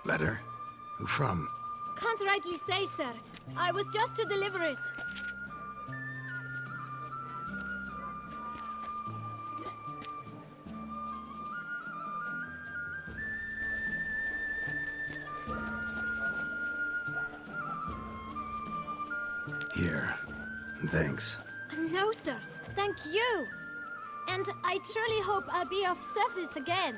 Letter? Who from? Can't rightly say, sir. I was just to deliver it. Here. And thanks. No, sir. Thank you. And I truly hope I'll be of service again.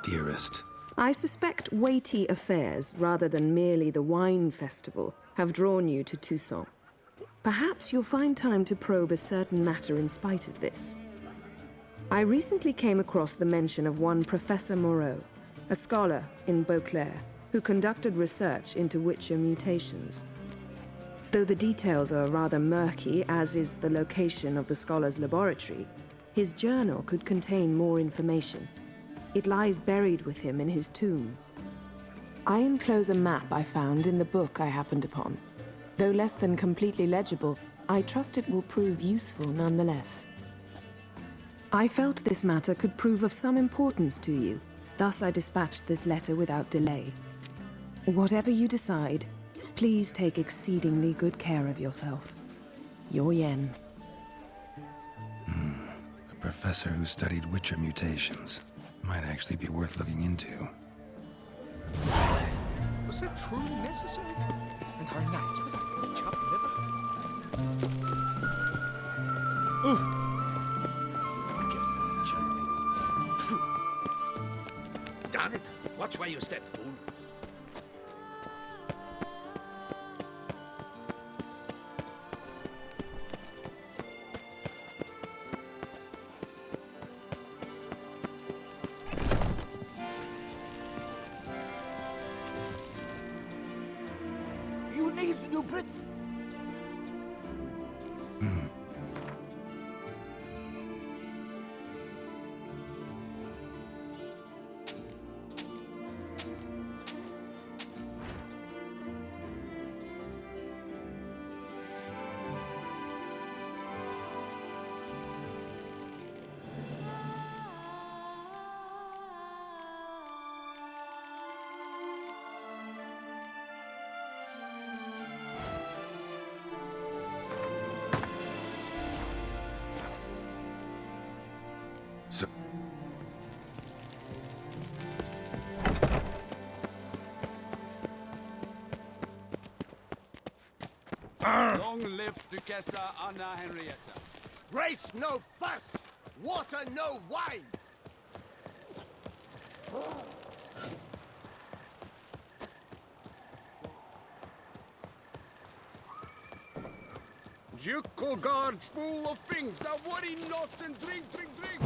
Dearest. I suspect weighty affairs, rather than merely the wine festival, have drawn you to Toussaint. Perhaps you'll find time to probe a certain matter in spite of this. I recently came across the mention of one Professor Moreau, a scholar in Beauclair, who conducted research into Witcher mutations. Though the details are rather murky, as is the location of the scholar's laboratory, his journal could contain more information. It lies buried with him in his tomb. I enclose a map I found in the book I happened upon. Though less than completely legible, I trust it will prove useful nonetheless. I felt this matter could prove of some importance to you, thus I dispatched this letter without delay. Whatever you decide, please take exceedingly good care of yourself. Your Yen. A professor who studied Witcher mutations. Might actually be worth looking into. Was that truly necessary? And our knights without any chopped liver? I guess that's a joke. Damn it! Watch where you step, fool. You leave New Britain. So... Long live Duchessa Anna Henrietta. Race no fuss. Water no wine. Ducal guards full of things. Now worry not and drink, drink, drink.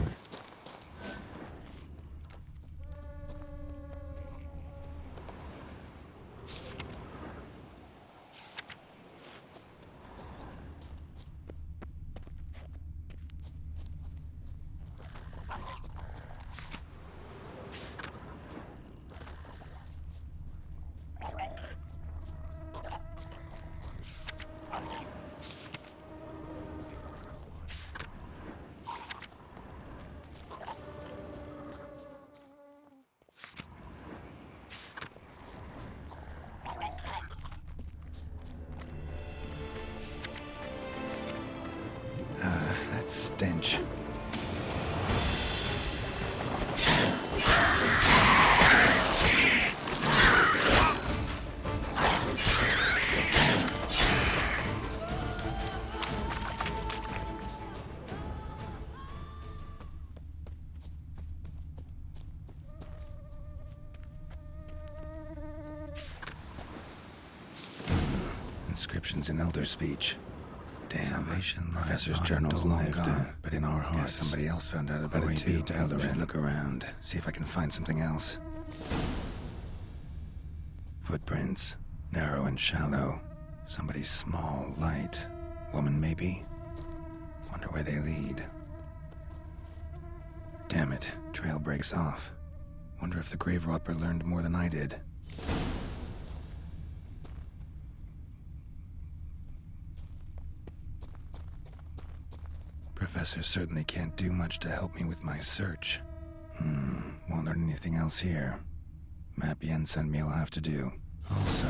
That stench. Inscriptions in Elder speech. Damn, Professor's journal's long gone, but in our hearts, somebody else found out about it too. Elder, look around, see if I can find something else. Footprints, narrow and shallow. Somebody small, light. Woman, maybe? Wonder where they lead. Damn it, trail breaks off. Wonder if the grave robber learned more than I did. Professor certainly can't do much to help me with my search. Won't learn anything else here. Map Yensen me'll have to do. Also,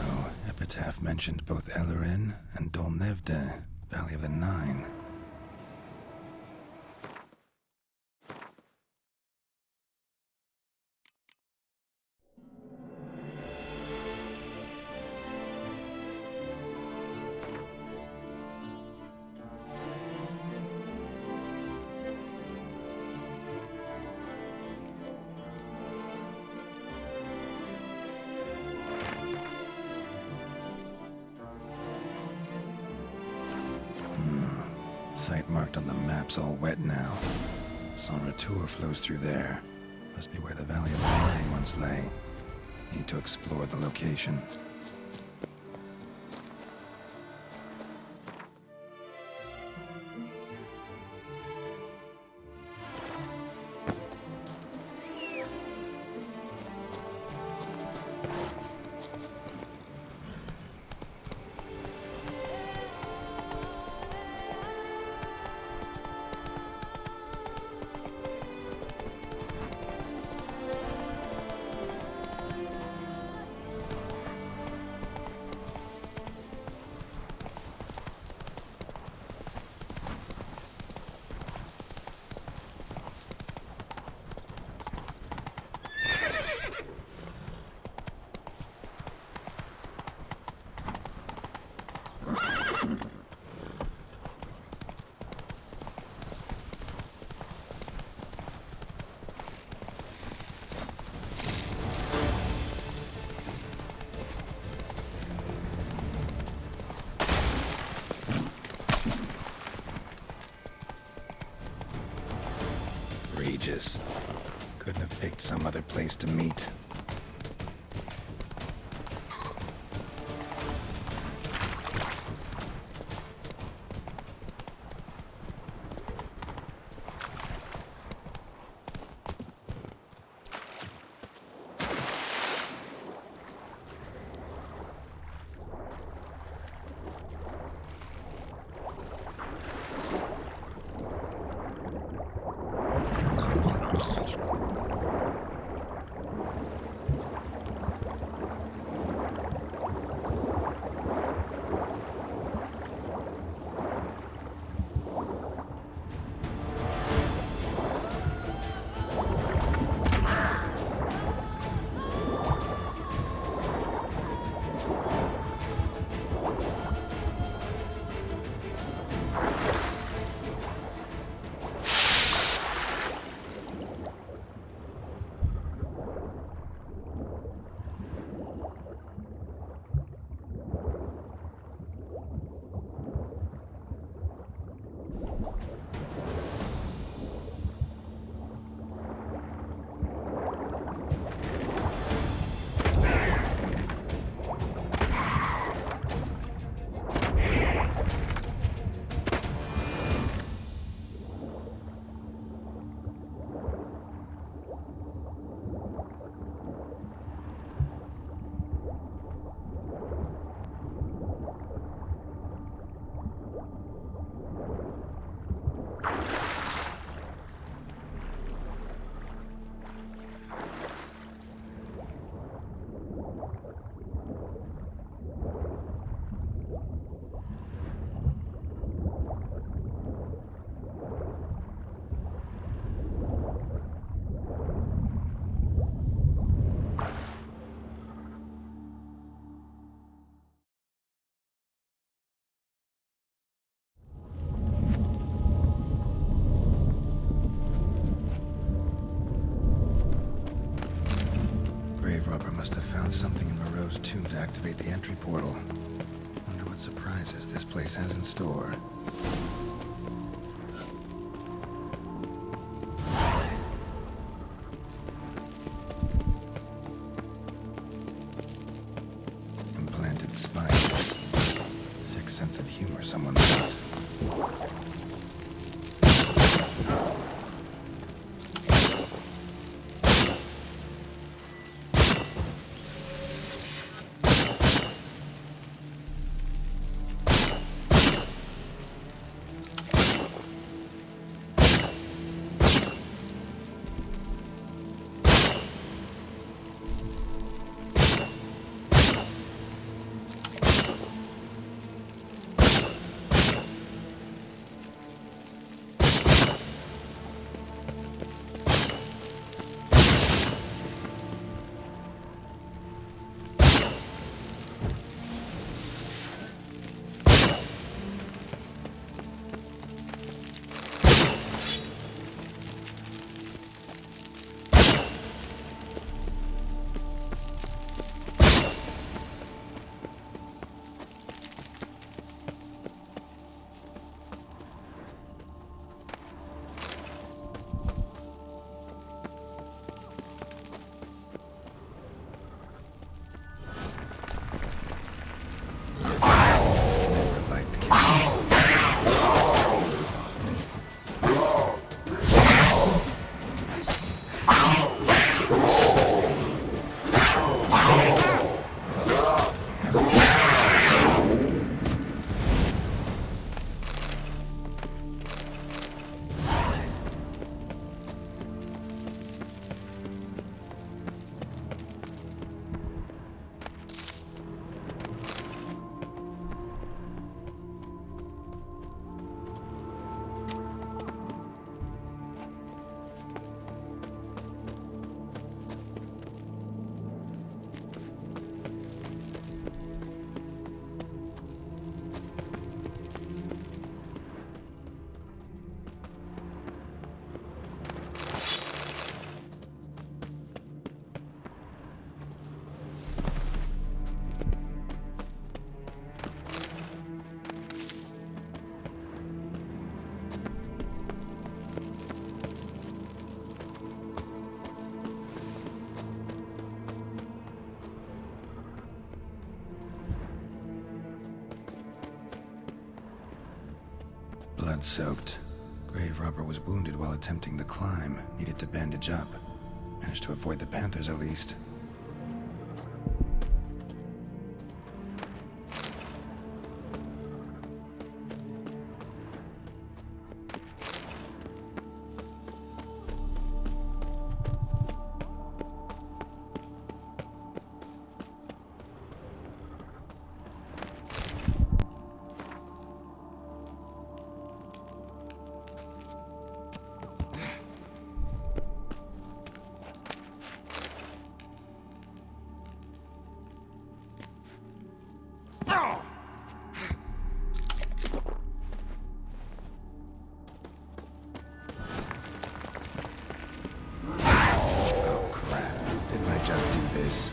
Epitaph mentioned both Ellerin and Dolnevde, Valley of the Nine. Site marked on the map's all wet now. San Retour flows through there. Must be where the Valley of the Nine once lay. Need to explore the location. Regis. Couldn't have picked some other place to meet. Must have found something in Moreau's tomb to activate the entry portal. Wonder what surprises this place has in store. Implanted spikes. Sick sense of humor someone got. Blood-soaked. Grave robber was wounded while attempting the climb. Needed to bandage up. Managed to avoid the panthers at least. Oh crap. Didn't I just do this?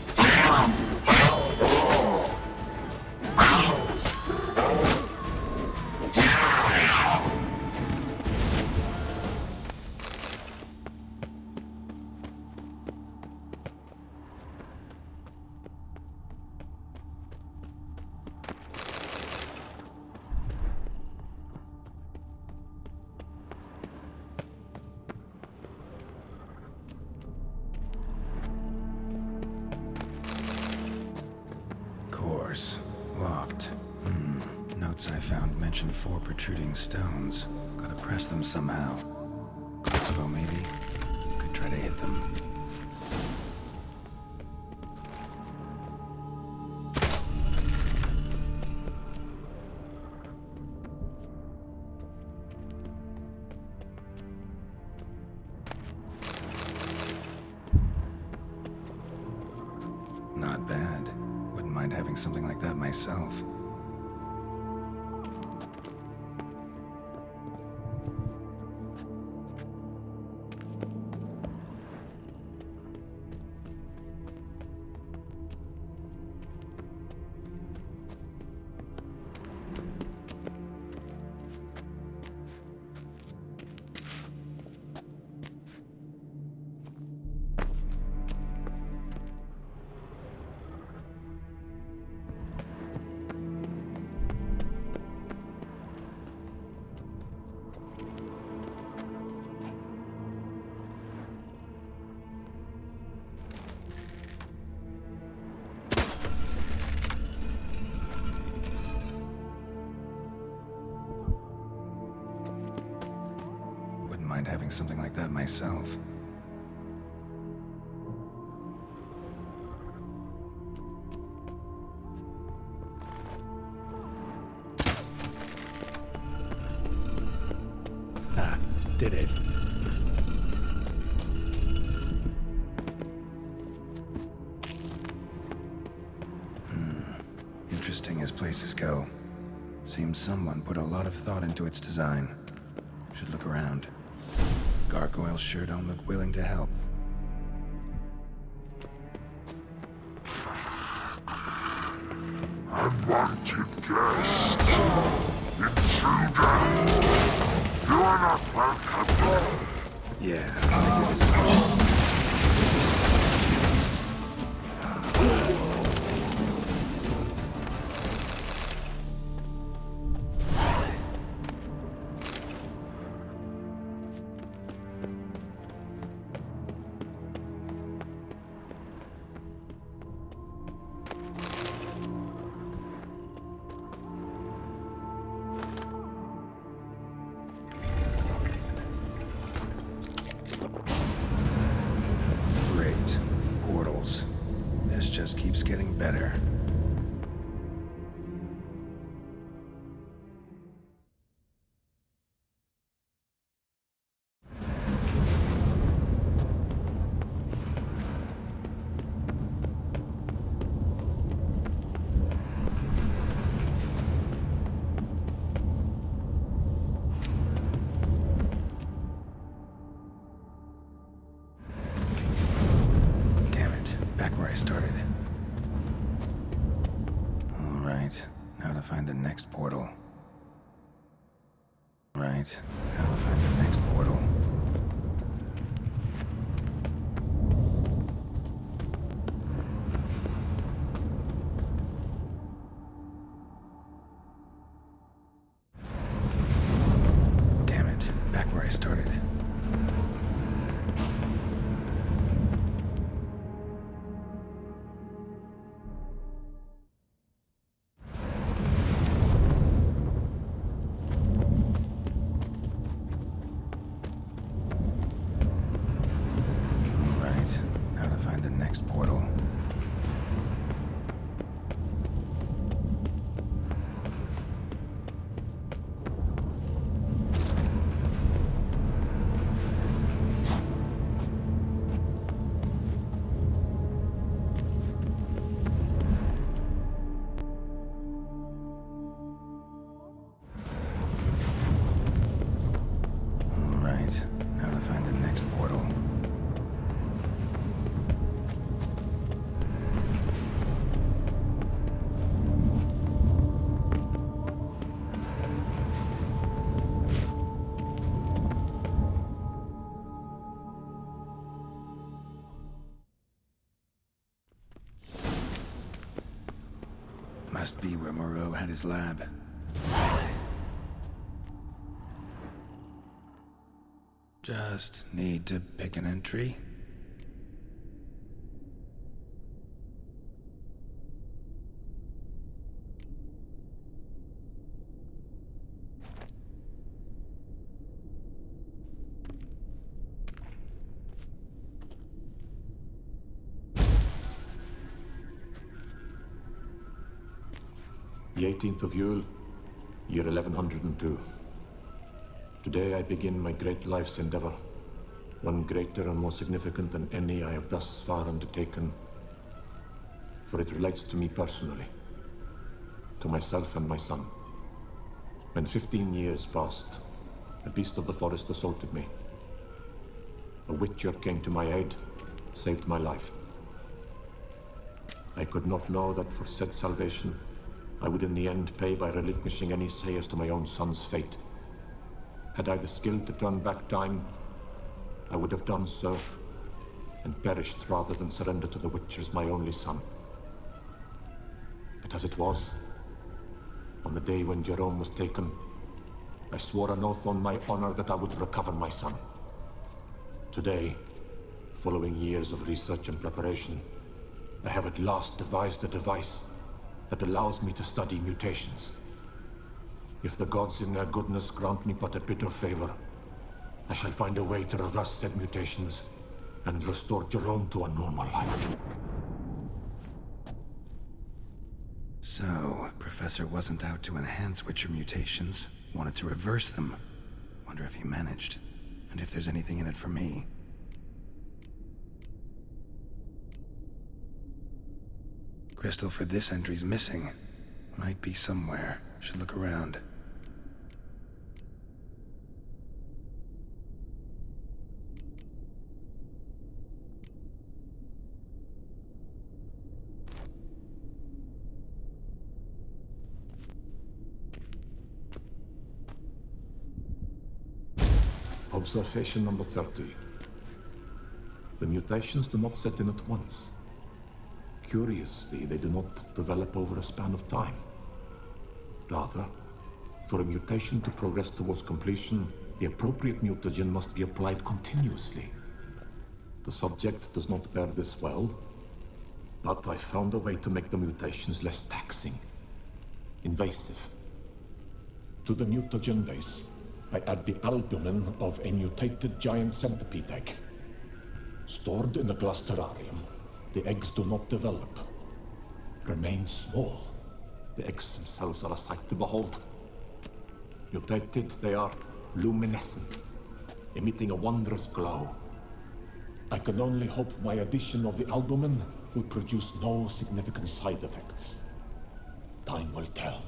Course. Locked. Notes I found mention 4 protruding stones. Gotta press them somehow. Crossbow, maybe? Could try to hit them. Not bad. Wouldn't mind having something like that myself. Mind having something like that myself. Ah, did it. Interesting as places go. Seems someone put a lot of thought into its design. Should look around. Gargoyles sure don't look willing to help. Unwanted guest! Intruder! You are not welcome! Yeah, I figured as much. Great. Portals. This just keeps getting better. Back where I started. All right, now to find the next portal. Right, now to find the next portal. started. Portal. Right, now to find the next portal. Must be where Moreau had his lab. Just need to pick an entry. The 18th of Yule, year 1102. Today I begin my great life's endeavor, one greater and more significant than any I have thus far undertaken, for it relates to me personally, to myself and my son. When 15 years passed, a beast of the forest assaulted me. A witcher came to my aid, saved my life. I could not know that for said salvation, I would in the end pay by relinquishing any say as to my own son's fate. Had I the skill to turn back time, I would have done so, and perished rather than surrender to the Witchers my only son. But as it was, on the day when Jerome was taken, I swore an oath on my honor that I would recover my son. Today, following years of research and preparation, I have at last devised a device that allows me to study mutations. If the gods in their goodness grant me but a bit of favor, I shall find a way to reverse said mutations and restore Jerome to a normal life. So, Professor wasn't out to enhance Witcher mutations, wanted to reverse them. Wonder if he managed, and if there's anything in it for me. Crystal for this entry's missing. Might be somewhere. Should look around. Observation number 30. The mutations do not set in at once. Curiously, they do not develop over a span of time. Rather, for a mutation to progress towards completion, the appropriate mutagen must be applied continuously. The subject does not bear this well, but I found a way to make the mutations less taxing, invasive. To the mutagen base, I add the albumin of a mutated giant centipede egg. Stored in a glass terrarium, the eggs do not develop, remain small. The eggs themselves are a sight to behold. Mutated, they are luminescent, emitting a wondrous glow. I can only hope my addition of the albumin will produce no significant side effects. Time will tell.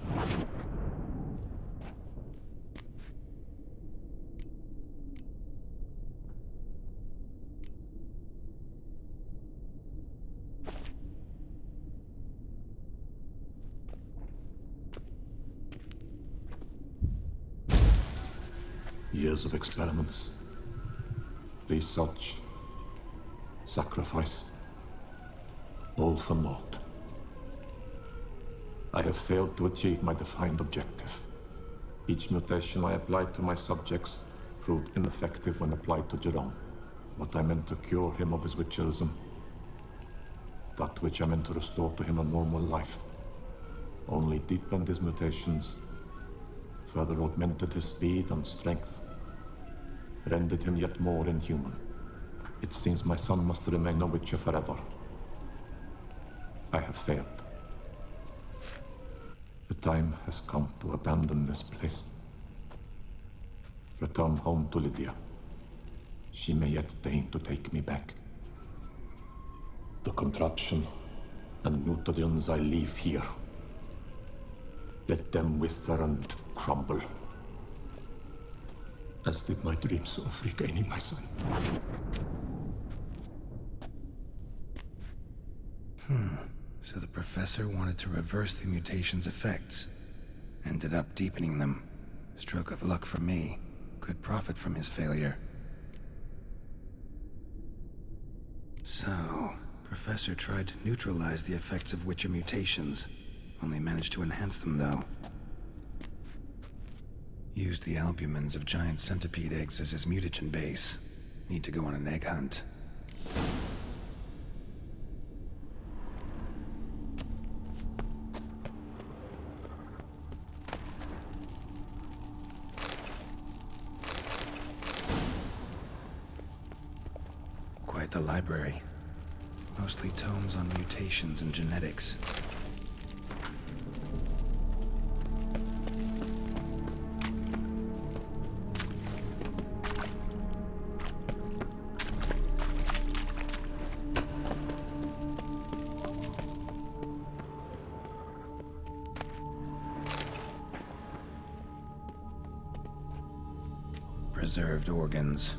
Years of experiments, research, sacrifice, all for naught. I have failed to achieve my defined objective. Each mutation I applied to my subjects proved ineffective when applied to Jerome. What I meant to cure him of his witcherism, that which I meant to restore to him a normal life, only deepened his mutations, further augmented his speed and strength, rendered him yet more inhuman. It seems my son must remain a witcher forever. I have failed. The time has come to abandon this place. Return home to Lydia. She may yet deign to take me back. The contraption and mutagens I leave here. Let them wither and crumble. As did my dreams of regaining my son. So the professor wanted to reverse the mutation's effects. Ended up deepening them. Stroke of luck for me. Could profit from his failure. So, Professor tried to neutralize the effects of Witcher mutations. Only managed to enhance them, though. Used the albumins of giant centipede eggs as his mutagen base. Need to go on an egg hunt. Quite the library. Mostly tomes on mutations and genetics. Preserved organs.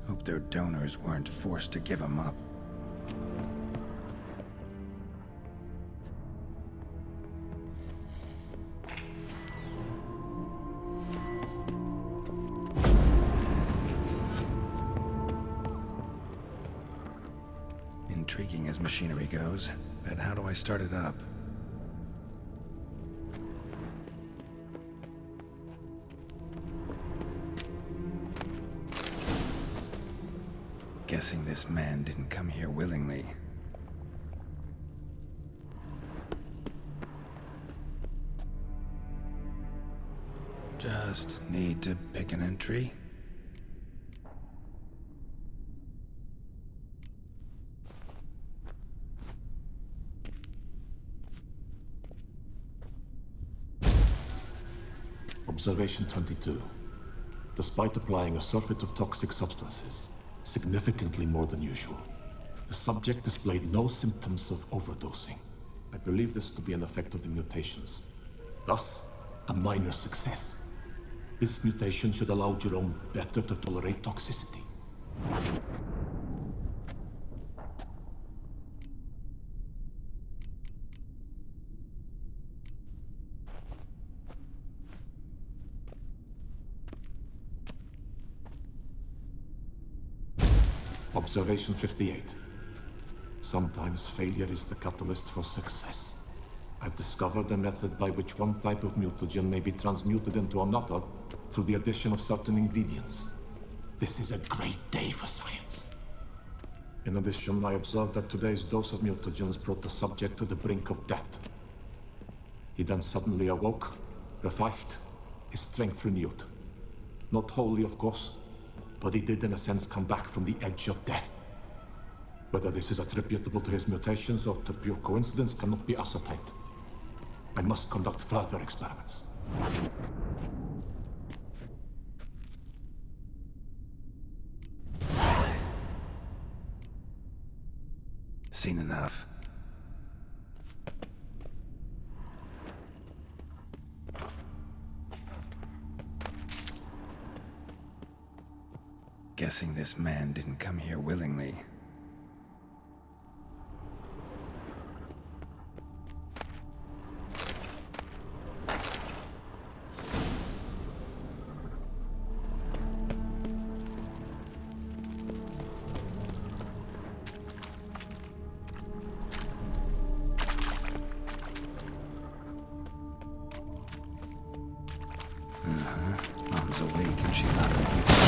Hope their donors weren't forced to give them up. Intriguing as machinery goes, but how do I start it up? Guessing this man didn't come here willingly. Just need to pick an entry. Observation 22. Despite applying a surfeit of toxic substances, significantly more than usual, the subject displayed no symptoms of overdosing. I believe this to be an effect of the mutations. Thus, a minor success. This mutation should allow Jerome better to tolerate toxicity. Observation 58. Sometimes failure is the catalyst for success. I've discovered a method by which one type of mutagen may be transmuted into another through the addition of certain ingredients. This is a great day for science. In addition, I observed that today's dose of mutagens brought the subject to the brink of death. He then suddenly awoke, revived, his strength renewed. Not wholly, of course, but he did in a sense come back from the edge of death. Whether this is attributable to his mutations or to pure coincidence cannot be ascertained. I must conduct further experiments. Seen enough. Guessing this man didn't come here willingly. Mom's awake and she's not ready.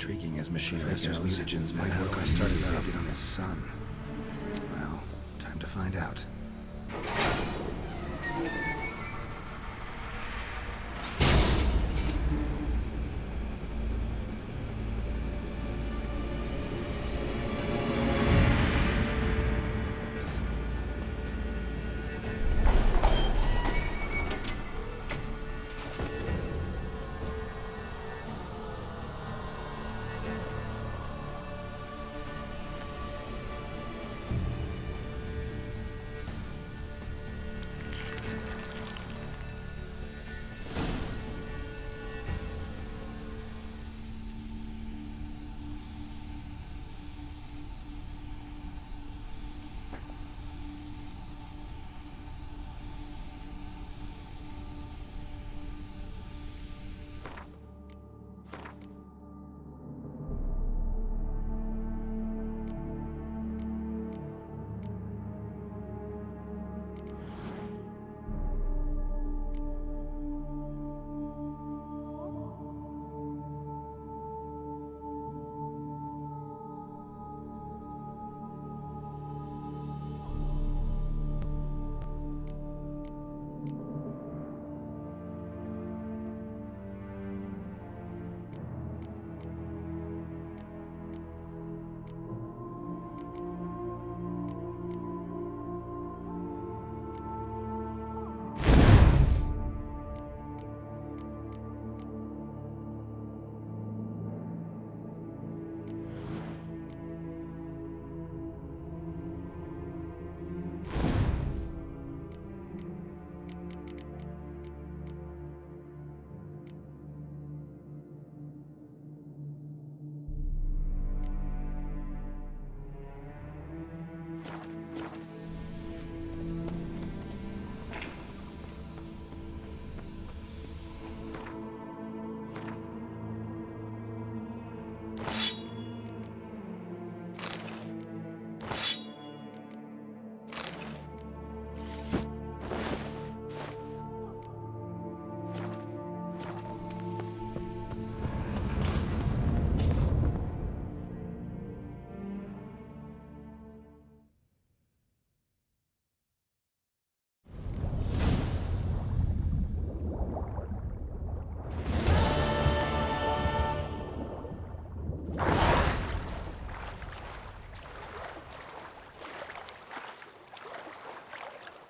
intriguing as machine Professor's mutagens might work on started acting on his son. Well, time to find out.